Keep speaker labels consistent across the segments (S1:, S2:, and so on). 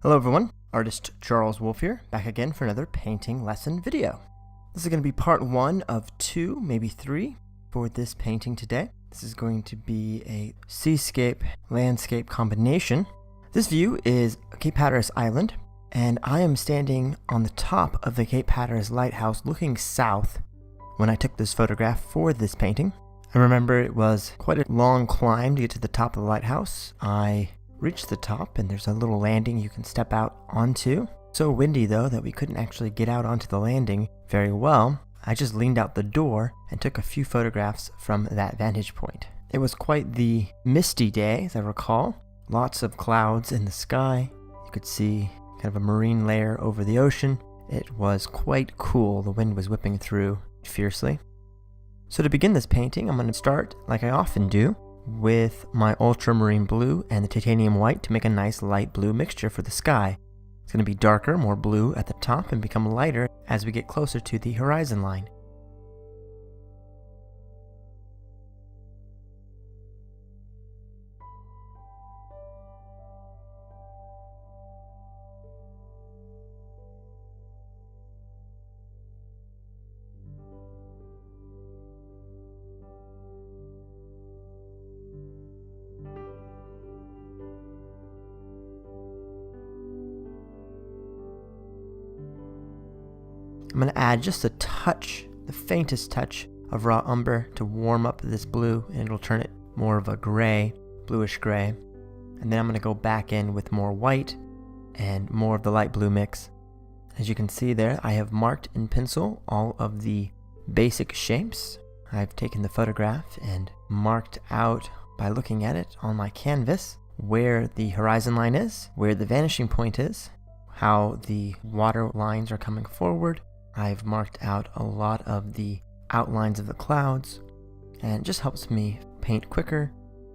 S1: Hello everyone, artist Charles Wolf here, back again for another painting lesson video. This is going to be part 1 of 2, maybe 3, for this painting today. This is going to be a seascape landscape combination. This view is Cape Hatteras Island, and I am standing on the top of the Cape Hatteras Lighthouse looking south when I took this photograph for this painting. I remember it was quite a long climb to get to the top of the lighthouse. I reached the top and there's a little landing you can step out onto. So windy though that we couldn't actually get out onto the landing very well. I just leaned out the door and took a few photographs from that vantage point. It was quite the misty day, as I recall. Lots of clouds in the sky. You could see kind of a marine layer over the ocean. It was quite cool. The wind was whipping through fiercely. So to begin this painting, I'm going to start, like I often do, with my ultramarine blue and the titanium white to make a nice light blue mixture for the sky. It's going to be darker, more blue at the top, and become lighter as we get closer to the horizon line. I'm going to add just a touch, the faintest touch of raw umber to warm up this blue, and it'll turn it more of a gray, bluish gray. And then I'm going to go back in with more white and more of the light blue mix. As you can see there, I have marked in pencil all of the basic shapes. I've taken the photograph and marked out by looking at it on my canvas where the horizon line is, where the vanishing point is, how the water lines are coming forward. I've marked out a lot of the outlines of the clouds, and it just helps me paint quicker.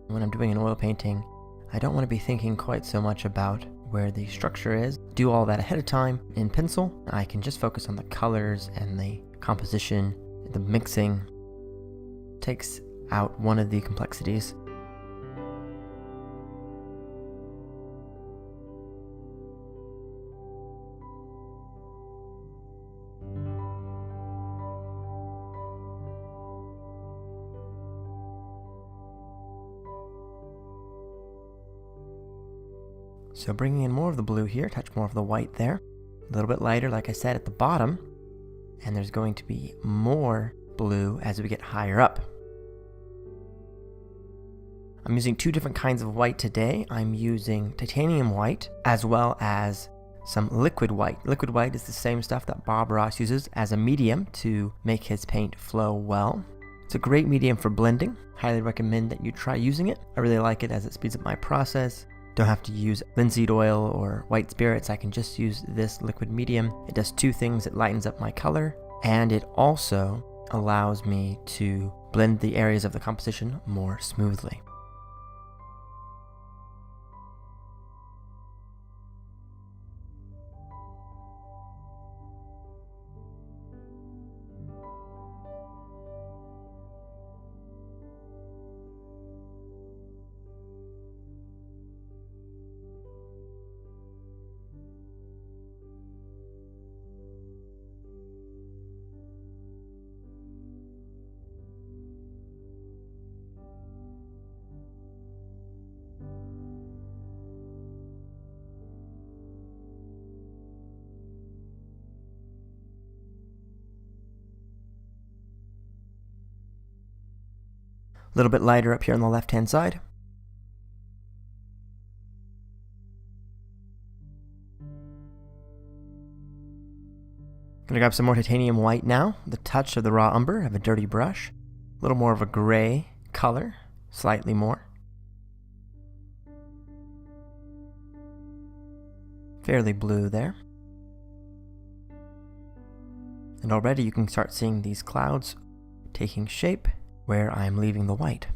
S1: When I'm doing an oil painting, I don't want to be thinking quite so much about where the structure is. Do all that ahead of time in pencil. I can just focus on the colors and the composition, the mixing. Takes out one of the complexities. So bringing in more of the blue here, touch more of the white there. A little bit lighter, like I said, at the bottom. And there's going to be more blue as we get higher up. I'm using 2 different kinds of white today. I'm using titanium white as well as some liquid white. Liquid white is the same stuff that Bob Ross uses as a medium to make his paint flow well. It's a great medium for blending. Highly recommend that you try using it. I really like it as it speeds up my process. Don't have to use linseed oil or white spirits. I can just use this liquid medium. It does 2 things. It lightens up my color, and it also allows me to blend the areas of the composition more smoothly. A little bit lighter up here on the left-hand side. Gonna grab some more titanium white now. The touch of the raw umber. I have a dirty brush. A little more of a gray color, slightly more. Fairly blue there. And already you can start seeing these clouds taking shape where I'm leaving the white.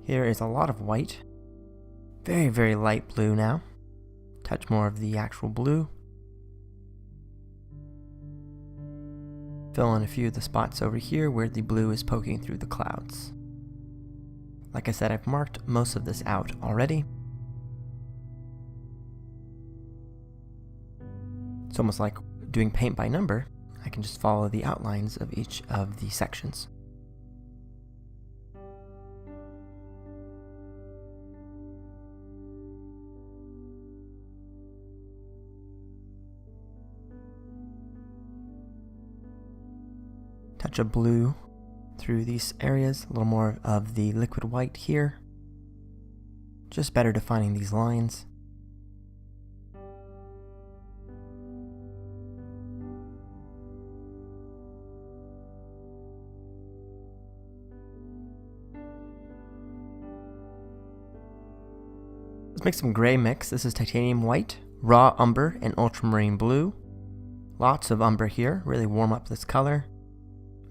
S1: Here is a lot of white. Very, very light blue now. Touch more of the actual blue. Fill in a few of the spots over here where the blue is poking through the clouds. Like I said, I've marked most of this out already. It's almost like doing paint by number. I can just follow the outlines of each of the sections. Touch of blue through these areas, a little more of the liquid white here. Just better defining these lines. Let's make some gray mix. This is titanium white, raw umber, and ultramarine blue. Lots of umber here, really warm up this color.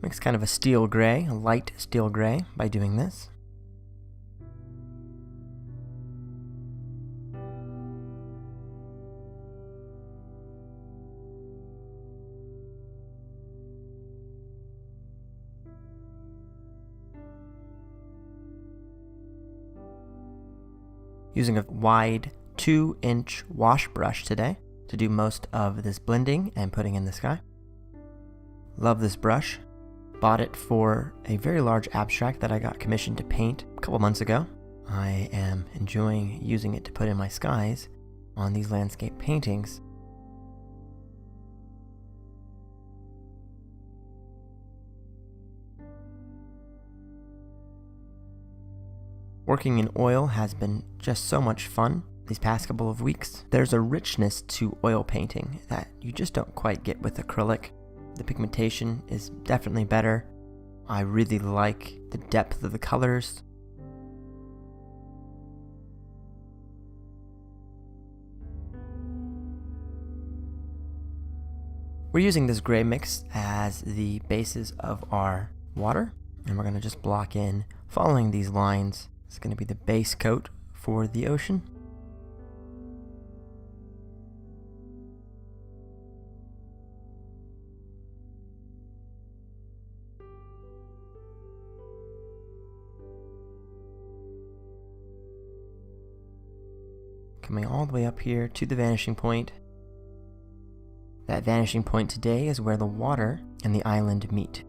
S1: Makes kind of a steel gray, a light steel gray by doing this. Using a wide 2-inch wash brush today to do most of this blending and putting in the sky. Love this brush. Bought it for a very large abstract that I got commissioned to paint a couple months ago. I am enjoying using it to put in my skies on these landscape paintings. Working in oil has been just so much fun these past couple of weeks. There's a richness to oil painting that you just don't quite get with acrylic. The pigmentation is definitely better. I really like the depth of the colors. We're using this gray mix as the basis of our water, and we're going to just block in following these lines. It's going to be the base coat for the ocean. Coming all the way up here to the vanishing point. That vanishing point today is where the water and the island meet.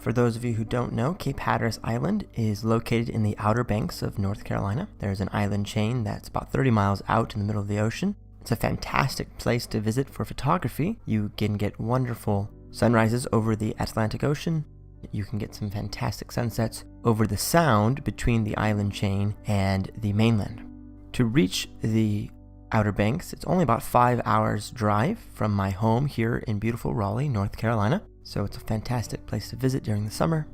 S1: For those of you who don't know, Cape Hatteras Island is located in the Outer Banks of North Carolina. There's an island chain that's about 30 miles out in the middle of the ocean. It's a fantastic place to visit for photography. You can get wonderful sunrises over the Atlantic Ocean. You can get some fantastic sunsets over the sound between the island chain and the mainland. To reach the Outer Banks, it's only about 5 hours drive from my home here in beautiful Raleigh, North Carolina. So it's a fantastic place to visit during the summer.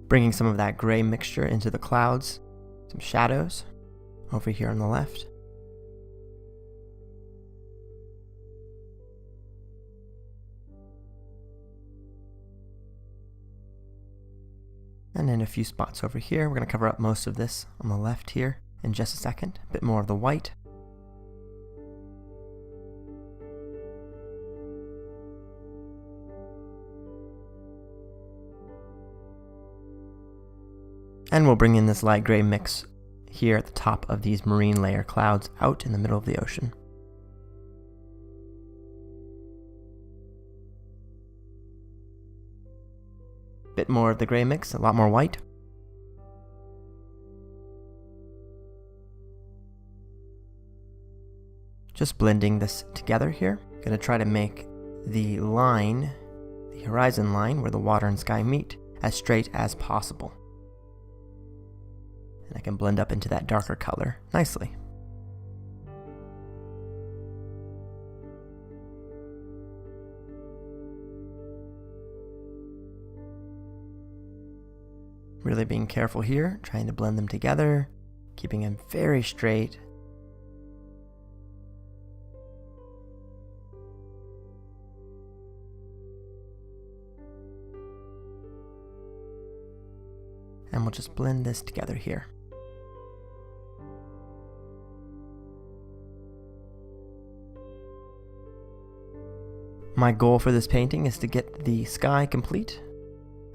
S1: Bringing some of that gray mixture into the clouds, some shadows over here on the left. And then a few spots over here. We're going to cover up most of this on the left here in just a second. A bit more of the white. And we'll bring in this light gray mix here at the top of these marine layer clouds out in the middle of the ocean. Bit more of the gray mix, a lot more white. Just blending this together here. Gonna try to make the line, the horizon line where the water and sky meet, as straight as possible. And I can blend up into that darker color nicely. really being careful here, trying to blend them together, keeping them very straight. And we'll just blend this together here. My goal for this painting is to get the sky complete,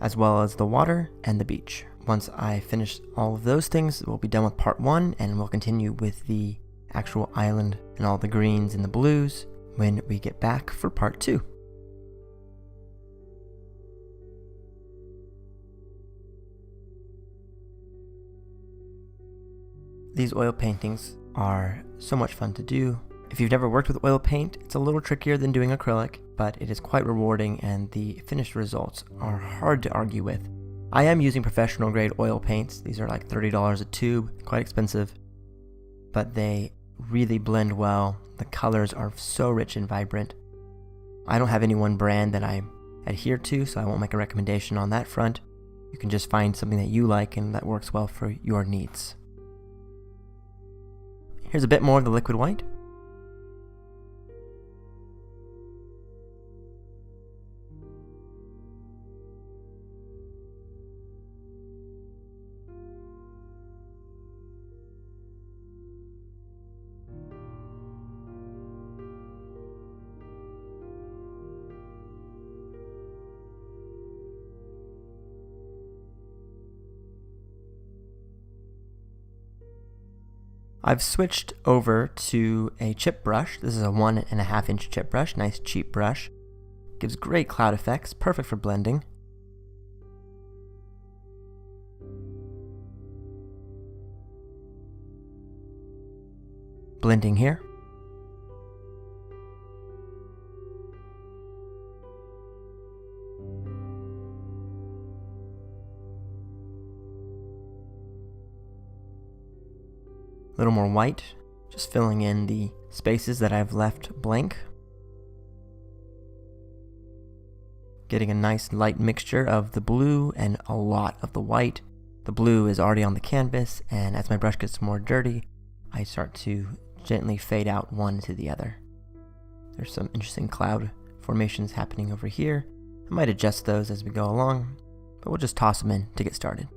S1: as well as the water and the beach. Once I finish all of those things, we'll be done with part 1, and we'll continue with the actual island and all the greens and the blues when we get back for part 2. These oil paintings are so much fun to do. If you've never worked with oil paint, it's a little trickier than doing acrylic, but it is quite rewarding and the finished results are hard to argue with. I am using professional grade oil paints. These are like $30 a tube, quite expensive, but they really blend well. The colors are so rich and vibrant. I don't have any one brand that I adhere to, so I won't make a recommendation on that front. You can just find something that you like and that works well for your needs. Here's a bit more of the liquid white. I've switched over to a chip brush. This is a 1.5 inch chip brush, nice cheap brush. Gives great cloud effects, perfect for blending. Blending here. A little more white, just filling in the spaces that I've left blank. Getting a nice light mixture of the blue and a lot of the white. The blue is already on the canvas, and as my brush gets more dirty, I start to gently fade out one to the other. There's some interesting cloud formations happening over here. I might adjust those as we go along, but we'll just toss them in to get started.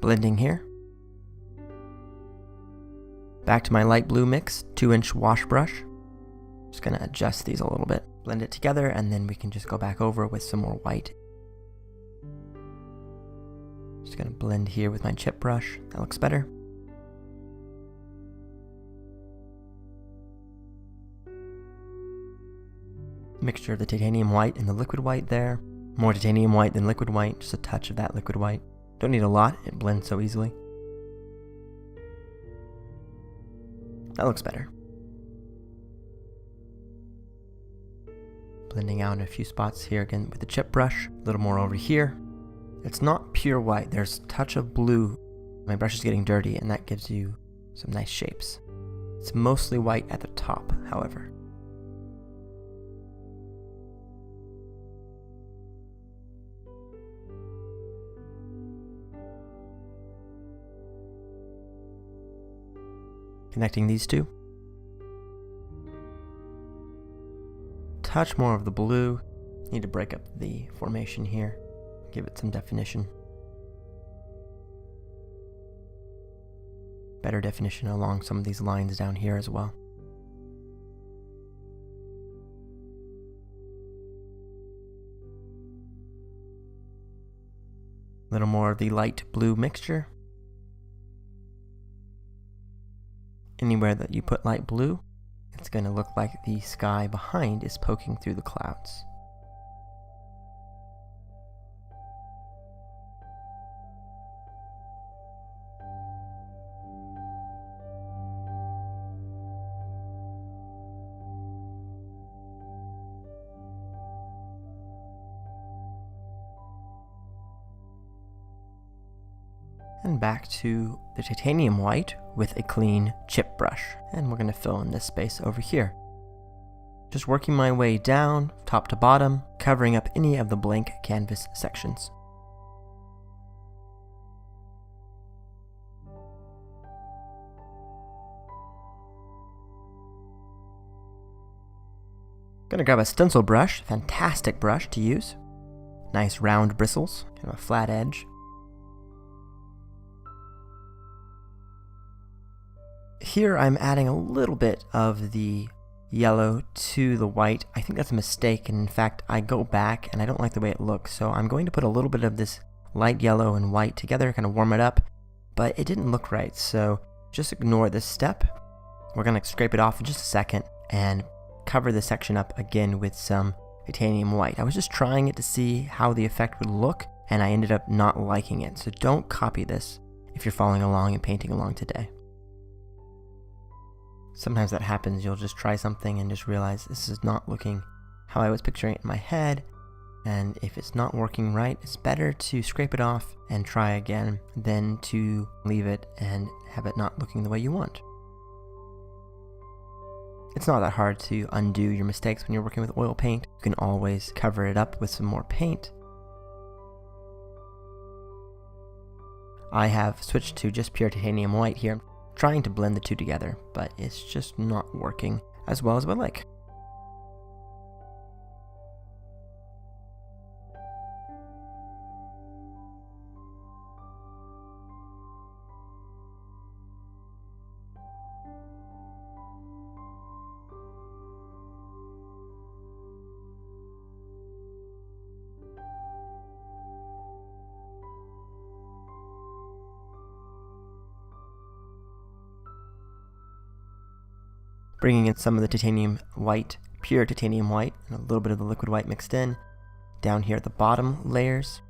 S1: Blending here. Back to my light blue mix, 2-inch wash brush. Just gonna adjust these a little bit, blend it together, and then we can just go back over with some more white. Just gonna blend here with my chip brush. That looks better. Mixture of the titanium white and the liquid white there. More titanium white than liquid white, just a touch of that liquid white. Don't need a lot, it blends so easily. That looks better. Blending out in a few spots here again with the chip brush. A little more over here. It's not pure white, there's a touch of blue. My brush is getting dirty and that gives you some nice shapes. It's mostly white at the top, however. Connecting these two. Touch more of the blue. Need to break up the formation here. Give it some definition. Better definition along some of these lines down here as well. A little more of the light blue mixture. Anywhere that you put light blue, it's going to look like the sky behind is poking through the clouds. and back to the titanium white with a clean chip brush. And we're going to fill in this space over here. Just working my way down, top to bottom, covering up any of the blank canvas sections. Gonna grab a stencil brush, fantastic brush to use. Nice round bristles, kind of a flat edge. Here I'm adding a little bit of the yellow to the white. I think that's a mistake, and in fact I go back and I don't like the way it looks, so I'm going to put a little bit of this light yellow and white together, kind of warm it up, but it didn't look right, so just ignore this step. We're going to scrape it off in just a second and cover this section up again with some titanium white. I was just trying it to see how the effect would look, and I ended up not liking it, so don't copy this if you're following along and painting along today. Sometimes that happens. You'll just try something and just realize this is not looking how I was picturing it in my head, and if it's not working right, it's better to scrape it off and try again than to leave it and have it not looking the way you want. It's not that hard to undo your mistakes when you're working with oil paint. You can always cover it up with some more paint. I have switched to just pure titanium white here. I'm trying to blend the two together, but it's just not working as well as I would like. Bringing in some of the titanium white, pure titanium white, and a little bit of the liquid white mixed in. Down here at the bottom layers,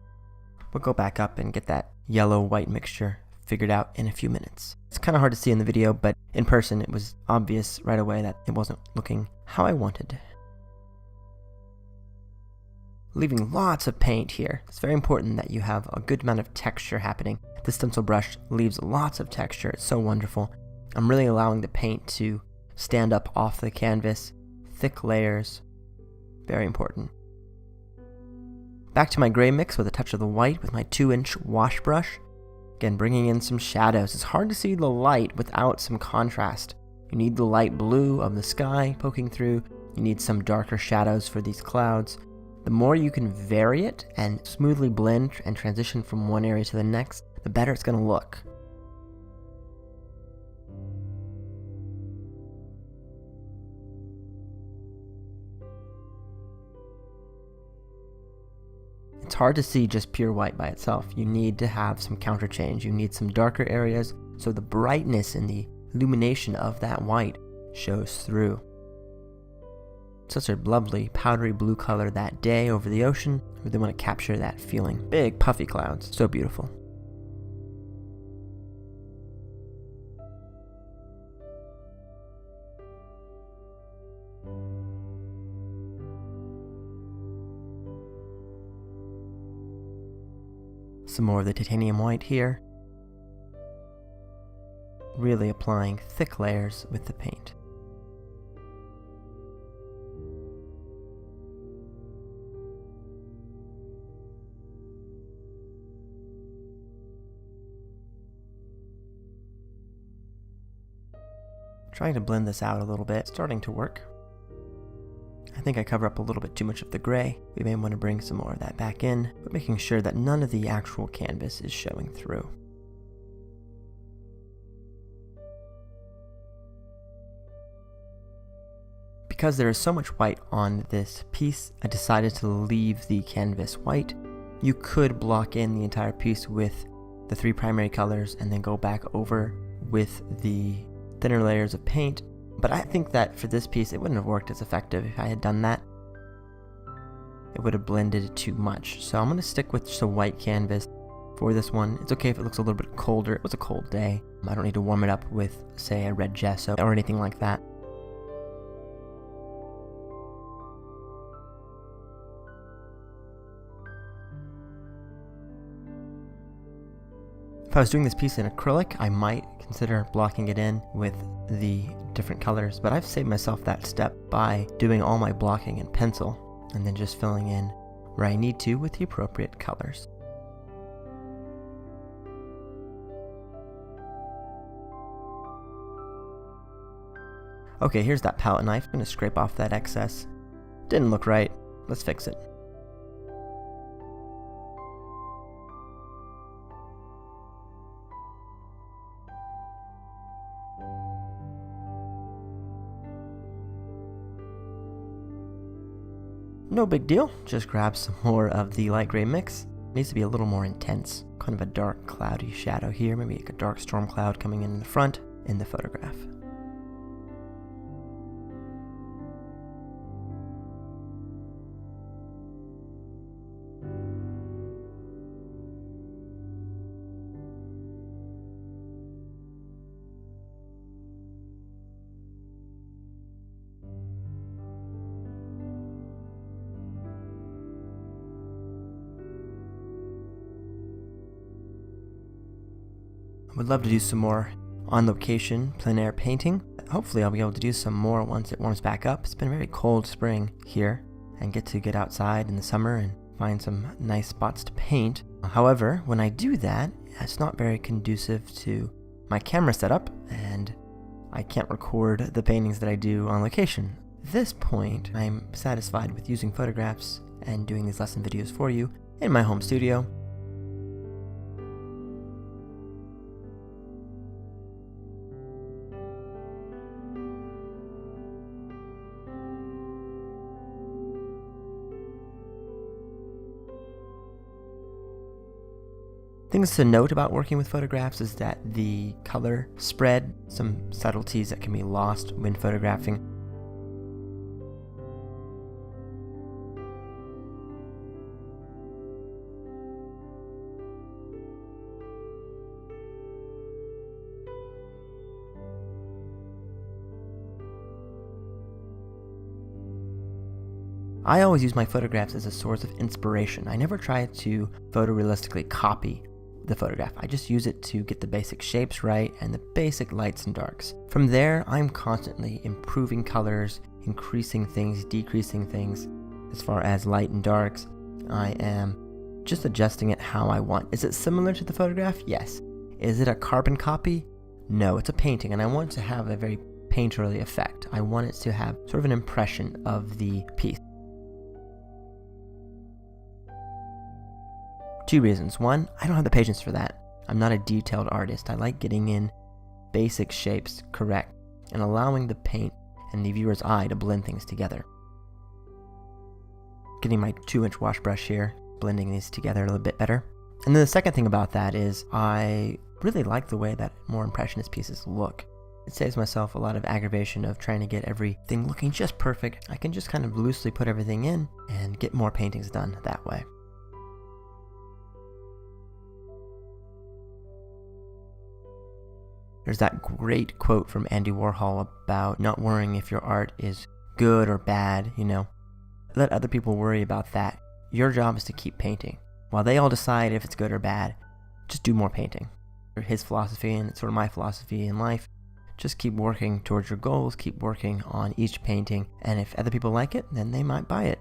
S1: we'll go back up and get that yellow-white mixture figured out in a few minutes. It's kind of hard to see in the video, but in person it was obvious right away that it wasn't looking how I wanted. Leaving lots of paint here. It's very important that you have a good amount of texture happening. This stencil brush leaves lots of texture. It's so wonderful. I'm really allowing the paint to stand up off the canvas, thick layers, very important. Back to my gray mix with a touch of the white with my 2-inch wash brush. Again, bringing in some shadows. It's hard to see the light without some contrast. You need the light blue of the sky poking through. You need some darker shadows for these clouds. The more you can vary it and smoothly blend and transition from one area to the next, the better it's going to look. It's hard to see just pure white by itself. You need to have some counter change. You need some darker areas so the brightness and the illumination of that white shows through. Such a lovely powdery blue color that day over the ocean. We really want to capture that feeling. Big puffy clouds, so beautiful. Some more of the titanium white here. Really applying thick layers with the paint. Trying to blend this out a little bit, starting to work. I think I cover up a little bit too much of the gray. We may want to bring some more of that back in, but making sure that none of the actual canvas is showing through. Because there is so much white on this piece, I decided to leave the canvas white. You could block in the entire piece with the 3 primary colors and then go back over with the thinner layers of paint. But I think that for this piece, it wouldn't have worked as effective if I had done that. It would have blended too much. So I'm going to stick with just a white canvas for this one. It's okay if it looks a little bit colder. It was a cold day. I don't need to warm it up with, say, a red gesso or anything like that. If I was doing this piece in acrylic, I might consider blocking it in with the different colors, but I've saved myself that step by doing all my blocking in pencil and then just filling in where I need to with the appropriate colors. Okay, here's that palette knife. I'm going to scrape off that excess. Didn't look right. Let's fix it. No big deal. Just grab some more of the light gray mix. It needs to be a little more intense. Kind of a dark cloudy shadow here. Maybe like a dark storm cloud coming in the front in the photograph. I would love to do some more on location plein air painting. Hopefully I'll be able to do some more once it warms back up. It's been a very cold spring here and get outside in the summer and find some nice spots to paint. However, when I do that, it's not very conducive to my camera setup and I can't record the paintings that I do on location. At this point, I'm satisfied with using photographs and doing these lesson videos for you in my home studio. Things to note about working with photographs is that the color spread, some subtleties that can be lost when photographing. I always use my photographs as a source of inspiration. I never try to photorealistically copy the photograph. I just use it to get the basic shapes right and the basic lights and darks. From there, I'm constantly improving colors, increasing things, decreasing things. As far as light and darks, I am just adjusting it how I want. Is it similar to the photograph? Yes. Is it a carbon copy? No, it's a painting, and I want to have a very painterly effect. I want it to have sort of an impression of the piece. Two reasons. One, I don't have the patience for that. I'm not a detailed artist. I like getting in basic shapes correct and allowing the paint and the viewer's eye to blend things together. Getting my 2-inch wash brush here, blending these together a little bit better. And then the second thing about that is I really like the way that more impressionist pieces look. It saves myself a lot of aggravation of trying to get everything looking just perfect. I can just kind of loosely put everything in and get more paintings done that way. There's that great quote from Andy Warhol about not worrying if your art is good or bad, you know. Let other people worry about that. Your job is to keep painting. While they all decide if it's good or bad, just do more painting. His philosophy, and it's sort of my philosophy in life, just keep working towards your goals, keep working on each painting, and if other people like it, then they might buy it.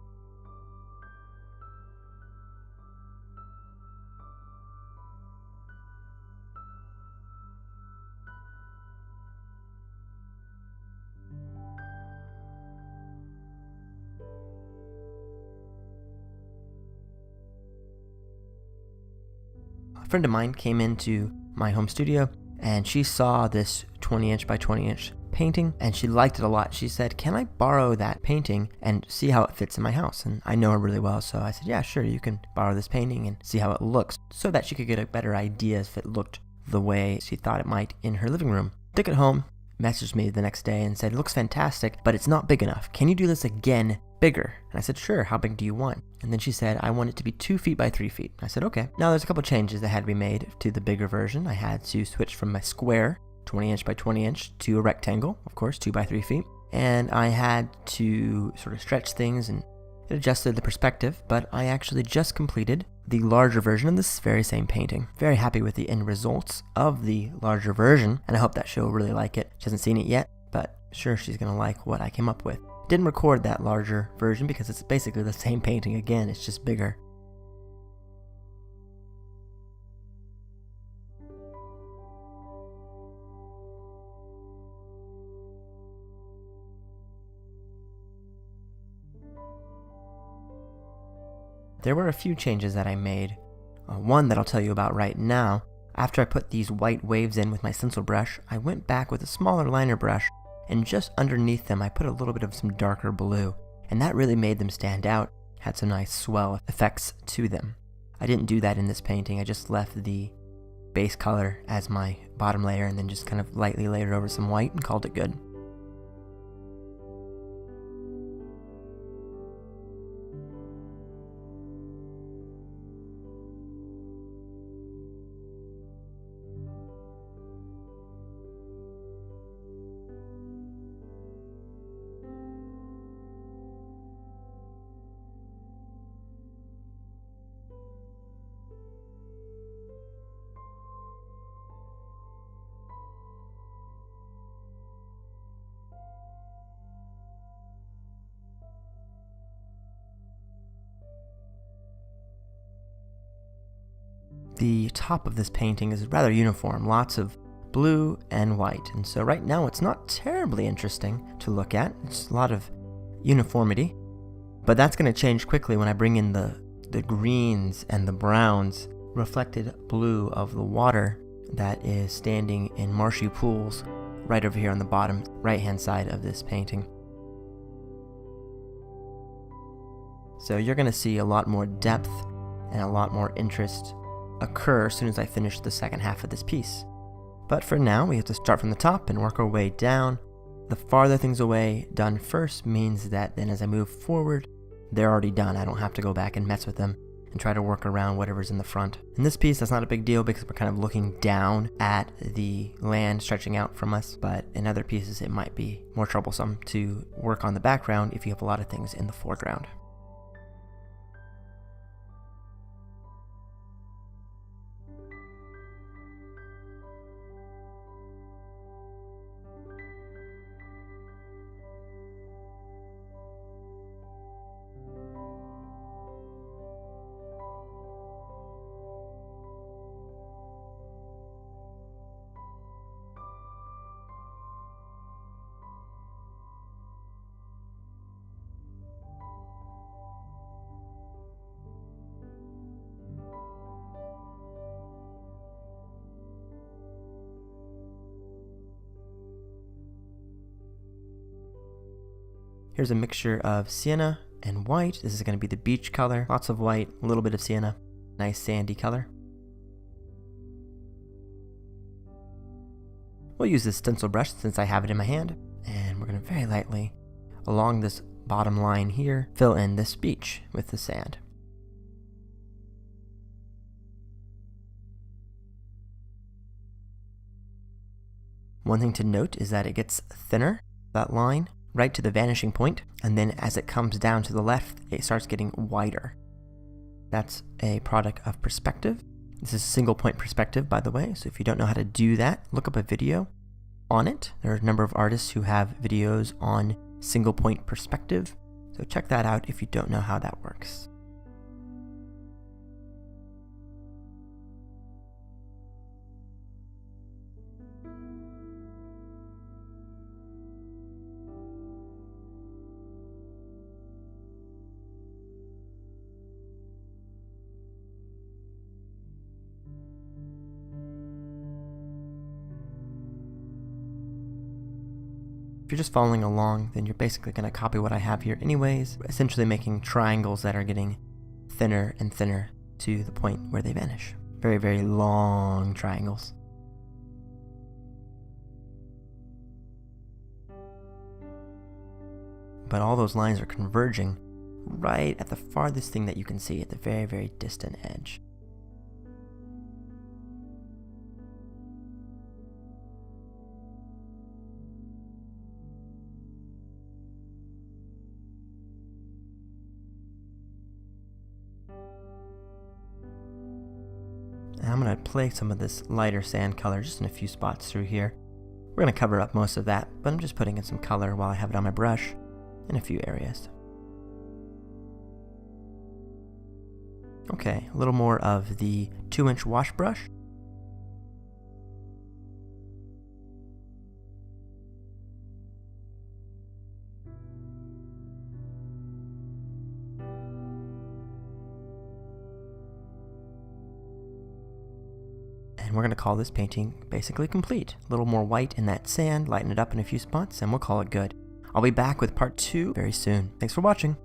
S1: A friend of mine came into my home studio and she saw this 20-inch by 20-inch painting and she liked it a lot. She said, "Can I borrow that painting and see how it fits in my house?" And I know her really well, so I said, "Yeah, sure, you can borrow this painting and see how it looks," so that she could get a better idea if it looked the way she thought it might in her living room. Took it home, messaged me the next day and said, "It looks fantastic, but it's not big enough. Can you do this again bigger?" And I said, "Sure, how big do you want?" And then she said, "I want it to be 2 feet by 3 feet. I said, "Okay." Now there's a couple changes that had to be made to the bigger version. I had to switch from my square, 20-inch by 20-inch, to a rectangle, of course, 2 by 3 feet. And I had to sort of stretch things and it adjusted the perspective, but I actually just completed the larger version of this very same painting. Very happy with the end results of the larger version, and I hope that she'll really like it. She hasn't seen it yet, but sure she's gonna like what I came up with. Didn't record that larger version because it's basically the same painting again, it's just bigger. There were a few changes that I made. One that I'll tell you about right now. After I put these white waves in with my stencil brush, I went back with a smaller liner brush, and just underneath them I put a little bit of some darker blue, and that really made them stand out, had some nice swell effects to them. I didn't do that in this painting, I just left the base color as my bottom layer and then just kind of lightly layered over some white and called it good. The top of this painting is rather uniform, lots of blue and white, and so right now it's not terribly interesting to look at. It's a lot of uniformity, but that's going to change quickly when I bring in the greens and the browns, reflected blue of the water that is standing in marshy pools right over here on the bottom right hand side of this painting. So you're going to see a lot more depth and a lot more interest occur as soon as I finish the second half of this piece. But for now, we have to start from the top and work our way down. The farther things away done first means that then as I move forward, they're already done. I don't have to go back and mess with them and try to work around whatever's in the front. In this piece, that's not a big deal because we're kind of looking down at the land stretching out from us, but in other pieces it might be more troublesome to work on the background if you have a lot of things in the foreground. Here's a mixture of sienna and white. This is going to be the beach color. Lots of white, a little bit of sienna. Nice sandy color. We'll use this stencil brush since I have it in my hand. And we're going to very lightly, along this bottom line here, fill in this beach with the sand. One thing to note is that it gets thinner, that line, right to the vanishing point, and then as it comes down to the left, it starts getting wider. That's a product of perspective. This is single point perspective, by the way, so if you don't know how to do that, look up a video on it. There are a number of artists who have videos on single point perspective, so check that out if you don't know how that works. If you're just following along, then you're basically going to copy what I have here anyways, essentially making triangles that are getting thinner and thinner to the point where they vanish. Very, very long triangles. But all those lines are converging right at the farthest thing that you can see at the very, very distant edge. I'm going to play some of this lighter sand color just in a few spots through here. We're going to cover up most of that, but I'm just putting in some color while I have it on my brush in a few areas. Okay, a little more of the 2-inch wash brush. And we're going to call this painting basically complete. A little more white in that sand, lighten it up in a few spots, and we'll call it good. I'll be back with part 2 very soon. Thanks for watching.